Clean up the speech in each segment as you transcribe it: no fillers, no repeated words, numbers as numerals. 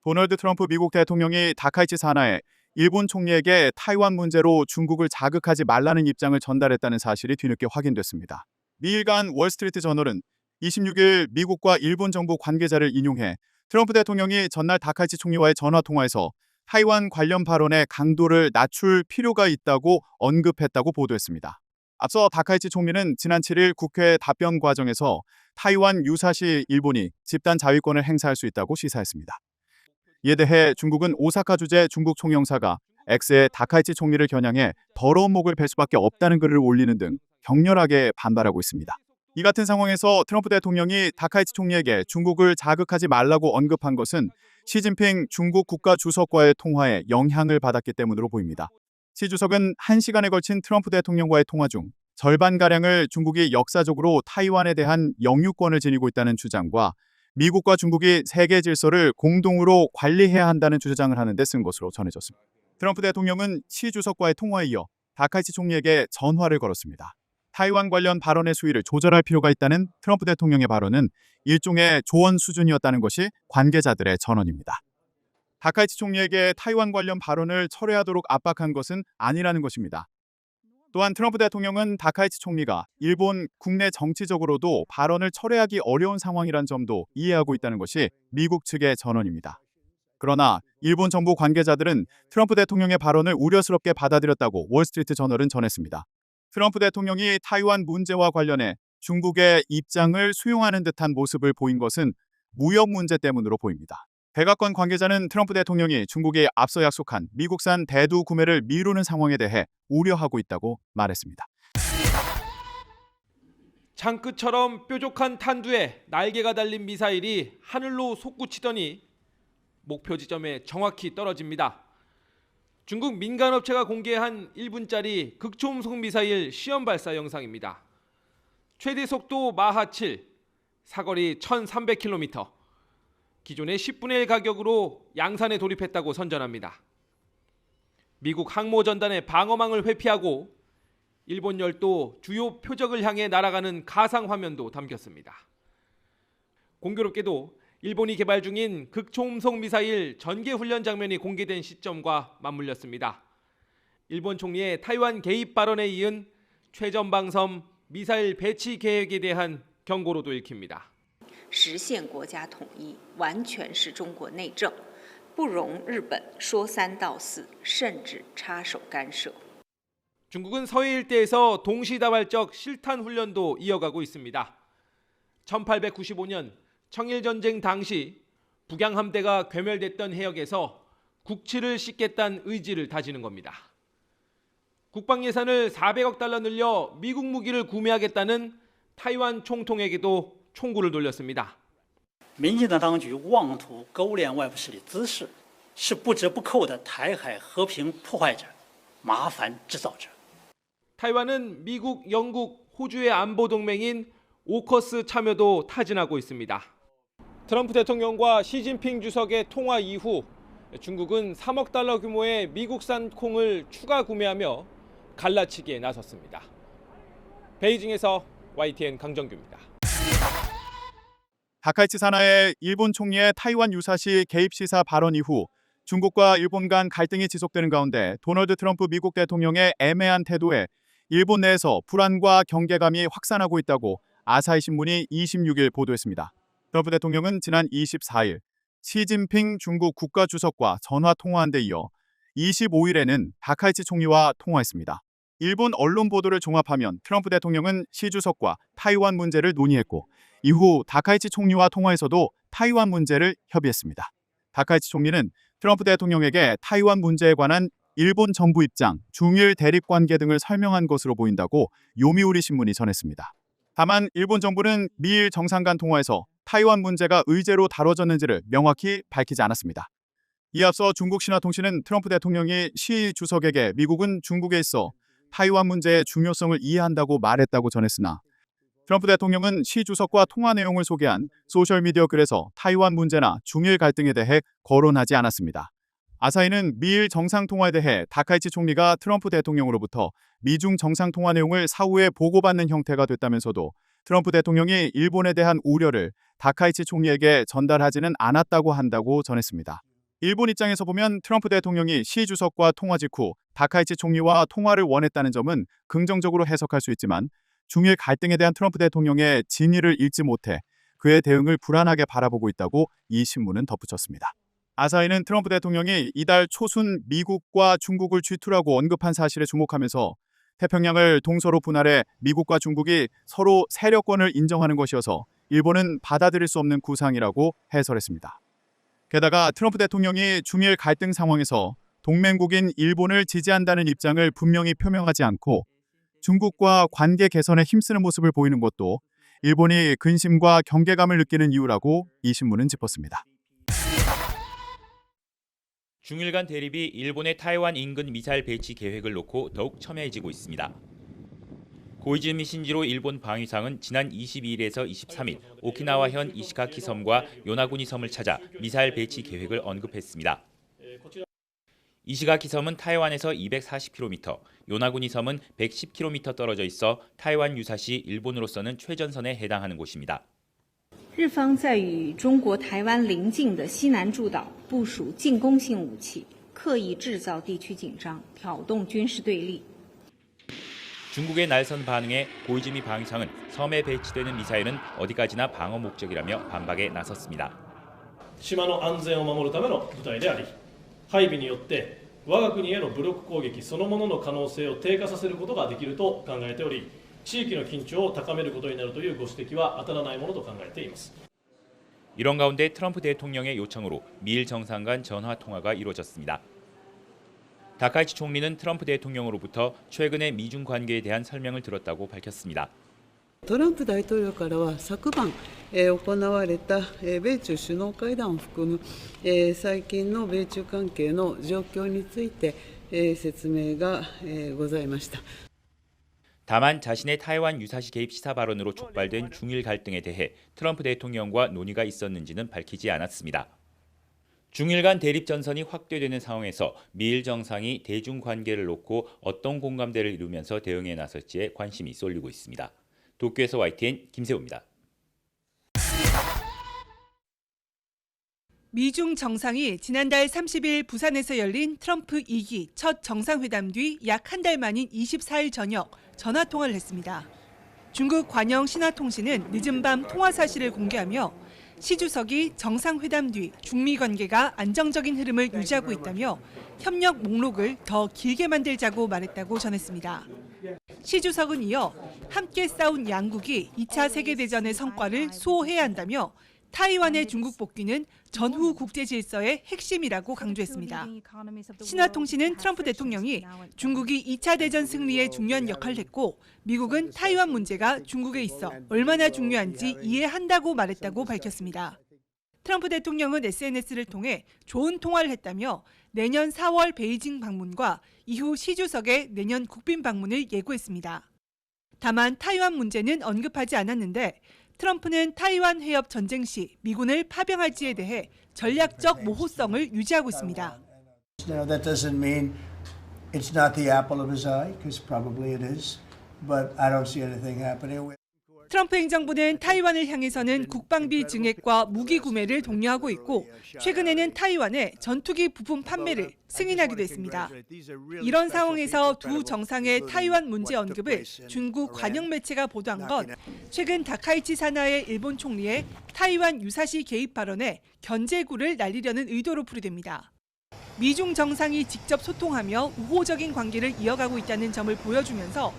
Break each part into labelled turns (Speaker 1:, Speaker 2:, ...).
Speaker 1: 도널드 트럼프 미국 대통령이 다카이치 사나에 일본 총리에게 타이완 문제로 중국을 자극하지 말라는 입장을 전달했다는 사실이 뒤늦게 확인됐습니다. 미일간 월스트리트 저널은 26일 미국과 일본 정부 관계자를 인용해 트럼프 대통령이 전날 다카이치 총리와의 전화통화에서 타이완 관련 발언의 강도를 낮출 필요가 있다고 언급했다고 보도했습니다. 앞서 다카이치 총리는 지난 7일 국회 답변 과정에서 타이완 유사시 일본이 집단 자위권을 행사할 수 있다고 시사했습니다. 이에 대해 중국은 오사카 주재 중국 총영사가 X에 다카이치 총리를 겨냥해 더러운 목을 벨 수밖에 없다는 글을 올리는 등 격렬하게 반발하고 있습니다. 이 같은 상황에서 트럼프 대통령이 다카이치 총리에게 중국을 자극하지 말라고 언급한 것은 시진핑 중국 국가 주석과의 통화에 영향을 받았기 때문으로 보입니다. 시 주석은 1시간에 걸친 트럼프 대통령과의 통화 중 절반가량을 중국이 역사적으로 타이완에 대한 영유권을 지니고 있다는 주장과 미국과 중국이 세계 질서를 공동으로 관리해야 한다는 주장을 하는 데 쓴 것으로 전해졌습니다. 트럼프 대통령은 시 주석과의 통화에 이어 다카이치 총리에게 전화를 걸었습니다. 타이완 관련 발언의 수위를 조절할 필요가 있다는 트럼프 대통령의 발언은 일종의 조언 수준이었다는 것이 관계자들의 전언입니다. 다카이치 총리에게 타이완 관련 발언을 철회하도록 압박한 것은 아니라는 것입니다. 또한 트럼프 대통령은 다카이치 총리가 일본 국내 정치적으로도 발언을 철회하기 어려운 상황이란 점도 이해하고 있다는 것이 미국 측의 전언입니다. 그러나 일본 정부 관계자들은 트럼프 대통령의 발언을 우려스럽게 받아들였다고 월스트리트 저널은 전했습니다. 트럼프 대통령이 타이완 문제와 관련해 중국의 입장을 수용하는 듯한 모습을 보인 것은 무역 문제 때문으로 보입니다. 백악관 관계자는 트럼프 대통령이 중국이 앞서 약속한 미국산 대두 구매를 미루는 상황에 대해 우려하고 있다고 말했습니다.
Speaker 2: 창끝처럼 뾰족한 탄두에 날개가 달린 미사일이 하늘로 솟구치더니 목표 지점에 정확히 떨어집니다. 중국 민간업체가 공개한 1분짜리 극초음속 미사일 시험 발사 영상입니다. 최대 속도 마하 7, 사거리 1300km, 기존의 10분의 1 가격으로 양산에 돌입했다고 선전합니다. 미국 항모전단의 방어망을 회피하고 일본 열도 주요 표적을 향해 날아가는 가상 화면도 담겼습니다. 공교롭게도 일본이 개발 중인 극초음속 미사일 전개 훈련 장면이 공개된 시점과 맞물렸습니다. 일본 총리의 타이완 개입 발언에 이은 최전방섬 미사일 배치 계획에 대한 경고로도 읽힙니다.
Speaker 3: 实现国家统一完全是中国内政，不容日本说三道四，甚至插手干涉。
Speaker 2: 중국은 서해 일대에서 동시다발적 실탄 훈련도 이어가고 있습니다. 1895년 청일전쟁 당시 북양 함대가 괴멸됐던 해역에서 국치를 씻겠다는 의지를 다지는 겁니다. 국방 예산을 400억 달러 늘려 미국 무기를 구매하겠다는 타이완 총통에게도 총구를 돌렸습니다.
Speaker 4: 民进党当局妄图勾连外部势力滋事，是不折不扣的台海和平破坏者、麻烦制造者。
Speaker 2: 타이완은 미국, 영국, 호주의 안보 동맹인 오커스 참여도 타진하고 있습니다. 트럼프 대통령과 시진핑 주석의 통화 이후 중국은 3억 달러 규모의 미국산 콩을 추가 구매하며 갈라치기에 나섰습니다. 베이징에서 YTN 강정규입니다.
Speaker 1: 다카이치 사나의 일본 총리의 타이완 유사시 개입 시사 발언 이후 중국과 일본 간 갈등이 지속되는 가운데 도널드 트럼프 미국 대통령의 애매한 태도에 일본 내에서 불안과 경계감이 확산하고 있다고 아사히 신문이 26일 보도했습니다. 트럼프 대통령은 지난 24일 시진핑 중국 국가주석과 전화 통화한 데 이어 25일에는 다카이치 총리와 통화했습니다. 일본 언론 보도를 종합하면 트럼프 대통령은 시 주석과 타이완 문제를 논의했고 이후 다카이치 총리와 통화에서도 타이완 문제를 협의했습니다. 다카이치 총리는 트럼프 대통령에게 타이완 문제에 관한 일본 정부 입장, 중일 대립 관계 등을 설명한 것으로 보인다고 요미우리 신문이 전했습니다. 다만 일본 정부는 미일 정상 간 통화에서 타이완 문제가 의제로 다뤄졌는지를 명확히 밝히지 않았습니다. 이에 앞서 중국 신화통신은 트럼프 대통령이 시 주석에게 미국은 중국에 있어 타이완 문제의 중요성을 이해한다고 말했다고 전했으나 트럼프 대통령은 시 주석과 통화 내용을 소개한 소셜미디어 글에서 타이완 문제나 중일 갈등에 대해 거론하지 않았습니다. 아사히는 미일 정상통화에 대해 다카이치 총리가 트럼프 대통령으로부터 미중 정상통화 내용을 사후에 보고받는 형태가 됐다면서도 트럼프 대통령이 일본에 대한 우려를 다카이치 총리에게 전달하지는 않았다고 한다고 전했습니다. 일본 입장에서 보면 트럼프 대통령이 시 주석과 통화 직후 다카이치 총리와 통화를 원했다는 점은 긍정적으로 해석할 수 있지만 중일 갈등에 대한 트럼프 대통령의 진위를 읽지 못해 그의 대응을 불안하게 바라보고 있다고 이 신문은 덧붙였습니다. 아사히는 트럼프 대통령이 이달 초순 미국과 중국을 취투라고 언급한 사실에 주목하면서 태평양을 동서로 분할해 미국과 중국이 서로 세력권을 인정하는 것이어서 일본은 받아들일 수 없는 구상이라고 해설했습니다. 게다가 트럼프 대통령이 중일 갈등 상황에서 동맹국인 일본을 지지한다는 입장을 분명히 표명하지 않고 중국과 관계 개선에 힘쓰는 모습을 보이는 것도 일본이 근심과 경계감을 느끼는 이유라고 이 신문은 짚었습니다.
Speaker 5: 중일 간 대립이 일본의 타이완 인근 미사일 배치 계획을 놓고 더욱 첨예해지고 있습니다. 고이즈미 신지로 일본 방위상은 지난 22일에서 23일 오키나와현 이시가키 섬과 요나구니 섬을 찾아 미사일 배치 계획을 언급했습니다. 이시가키 섬은 타이완에서 240km, 요나구니 섬은 110km 떨어져 있어 타이완 유사시 일본으로서는 최전선에 해당하는 곳입니다.
Speaker 3: 日方在与中国台湾邻近的西南诸岛部署进攻性武器，刻意制造地区紧张，挑动军事对立。
Speaker 5: 중국의 날선 반응에 고이즈미 방위상은 섬에 배치되는 미사일은 어디까지나 방어 목적이라며 반박에 나섰습니다.
Speaker 6: 島の安全を守るための部隊であり、配備によって我が国への武力攻撃そのものの可能性を低下させることができると考えており、地域の緊張を高めることになるというご指摘は当たらないものと考えています。
Speaker 5: 이런 가운데 트럼프 대통령의 요청으로 미일 정상 간 전화 통화가 이루어졌습니다. 다카이치 총리는 트럼프 대통령으로부터 최근의 미중 관계에 대한 설명을 들었다고 밝혔습니다.
Speaker 7: トランプ大統領からは昨晩、行われた、米中首脳会談を含む、最近の米中関係の状況について、説明が、ございました。
Speaker 5: 다만 자신의 타이완 유사시 개입 시사 발언으로 촉발된 중일 갈등에 대해 트럼프 대통령과 논의가 있었는지는 밝히지 않았습니다. 중일 간 대립 전선이 확대되는 상황에서 미일 정상이 대중 관계를 놓고 어떤 공감대를 이루면서 대응에 나설지에 관심이 쏠리고 있습니다. 도쿄에서 YTN 김세호입니다.
Speaker 8: 미중 정상이 지난달 30일 부산에서 열린 트럼프 2기 첫 정상회담 뒤 약 한 달 만인 24일 저녁 전화통화를 했습니다. 중국 관영 신화통신은 늦은 밤 통화 사실을 공개하며 시 주석이 정상회담 뒤 중미 관계가 안정적인 흐름을 유지하고 있다며 협력 목록을 더 길게 만들자고 말했다고 전했습니다. 시 주석은 이어 함께 싸운 양국이 2차 세계대전의 성과를 수호해야 한다며 타이완의 중국 복귀는 전후 국제 질서의 핵심이라고 강조했습니다. 신화통신은 트럼프 대통령이 중국이 2차 대전 승리에 중요한 역할을 했고 미국은 타이완 문제가 중국에 있어 얼마나 중요한지 이해한다고 말했다고 밝혔습니다. 트럼프 대통령은 SNS를 통해 좋은 통화를 했다며 내년 4월 베이징 방문과 이후 시 주석의 내년 국빈 방문을 예고했습니다. 다만 타이완 문제는 언급하지 않았는데 트럼프는 타이완 해협 전쟁 시 미군을 파병할지에 대해 전략적 모호성을 유지하고 있습니다.
Speaker 9: Now that doesn't mean it's not the apple of his eye, because probably it is, but I don't see anything happening.
Speaker 8: 트럼프 행정부는 타이완을 향해서는 국방비 증액과 무기 구매를 독려하고 있고 최근에는 타이완에 전투기 부품 판매를 승인하기도 했습니다. 이런 상황에서 두 정상의 타이완 문제 언급을 중국 관영 매체가 보도한 건 최근 다카이치 사나의 일본 총리의 타이완 유사시 개입 발언에 견제구를 날리려는 의도로 풀이됩니다. 미중 정상이 직접 소통하며 우호적인 관계를 이어가고 있다는 점을 보여주면서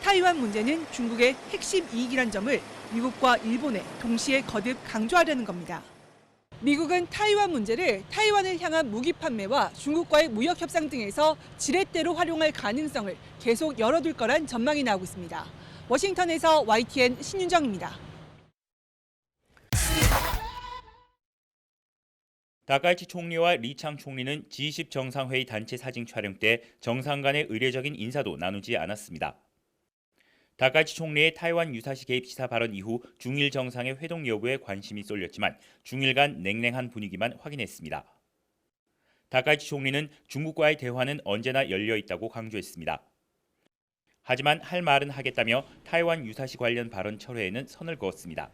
Speaker 8: 타이완 문제는 중국의 핵심 이익이란 점을 미국과 일본에 동시에 거듭 강조하려는 겁니다. 미국은 타이완 문제를 타이완을 향한 무기 판매와 중국과의 무역 협상 등에서 지렛대로 활용할 가능성을 계속 열어둘 거란 전망이 나오고 있습니다. 워싱턴에서 YTN 신윤정입니다.
Speaker 5: 다카이치 총리와 리창 총리는 G20 정상회의 단체 사진 촬영 때 정상 간의 의례적인 인사도 나누지 않았습니다. 다카이치 총리의 타이완 유사시 개입 시사 발언 이후 중일 정상의 회동 여부에 관심이 쏠렸지만 중일 간 냉랭한 분위기만 확인했습니다. 다카이치 총리는 중국과의 대화는 언제나 열려 있다고 강조했습니다. 하지만 할 말은 하겠다며 타이완 유사시 관련 발언 철회에는 선을 그었습니다.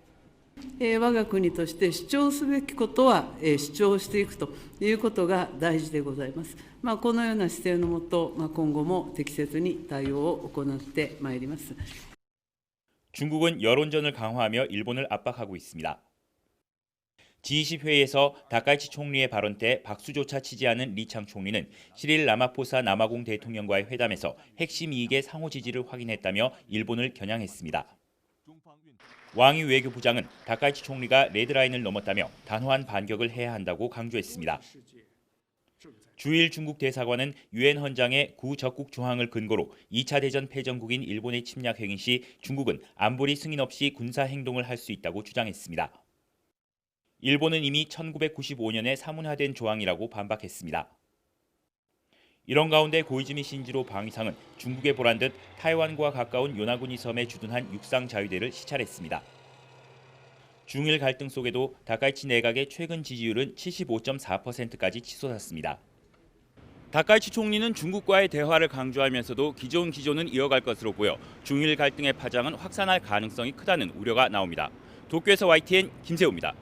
Speaker 7: 我が国として主張すべきことは主張していくということが大事でございます。このような姿勢のもと、今後も適切に対応を行ってまいります。
Speaker 5: 중국은 여론전을 강화하며 일본을 압박하고 있습니다. G20 회의에서 다카이치 총리의 발언 때 박수조차 치지 않은 리창 총리는 시릴 라마포사 남아공 대통령과의 회담에서 핵심 이익의 상호 지지를 확인했다며 일본을 겨냥했습니다. 왕이 외교부장은 다카이치 총리가 레드라인을 넘었다며 단호한 반격을 해야 한다고 강조했습니다. 주일 중국 대사관은 유엔 헌장의 구적국 조항을 근거로 2차 대전 패전국인 일본의 침략 행위 시 중국은 안보리 승인 없이 군사 행동을 할 수 있다고 주장했습니다. 일본은 이미 1995년에 사문화된 조항이라고 반박했습니다. 이런 가운데 고이즈미 신지로 방위상은 중국에 보란 듯 타이완과 가까운 요나구니 섬에 주둔한 육상 자위대를 시찰했습니다. 중일 갈등 속에도 다카이치 내각의 최근 지지율은 75.4%까지 치솟았습니다. 다카이치 총리는 중국과의 대화를 강조하면서도 기존 기조는 이어갈 것으로 보여 중일 갈등의 파장은 확산할 가능성이 크다는 우려가 나옵니다. 도쿄에서 YTN 김세우입니다.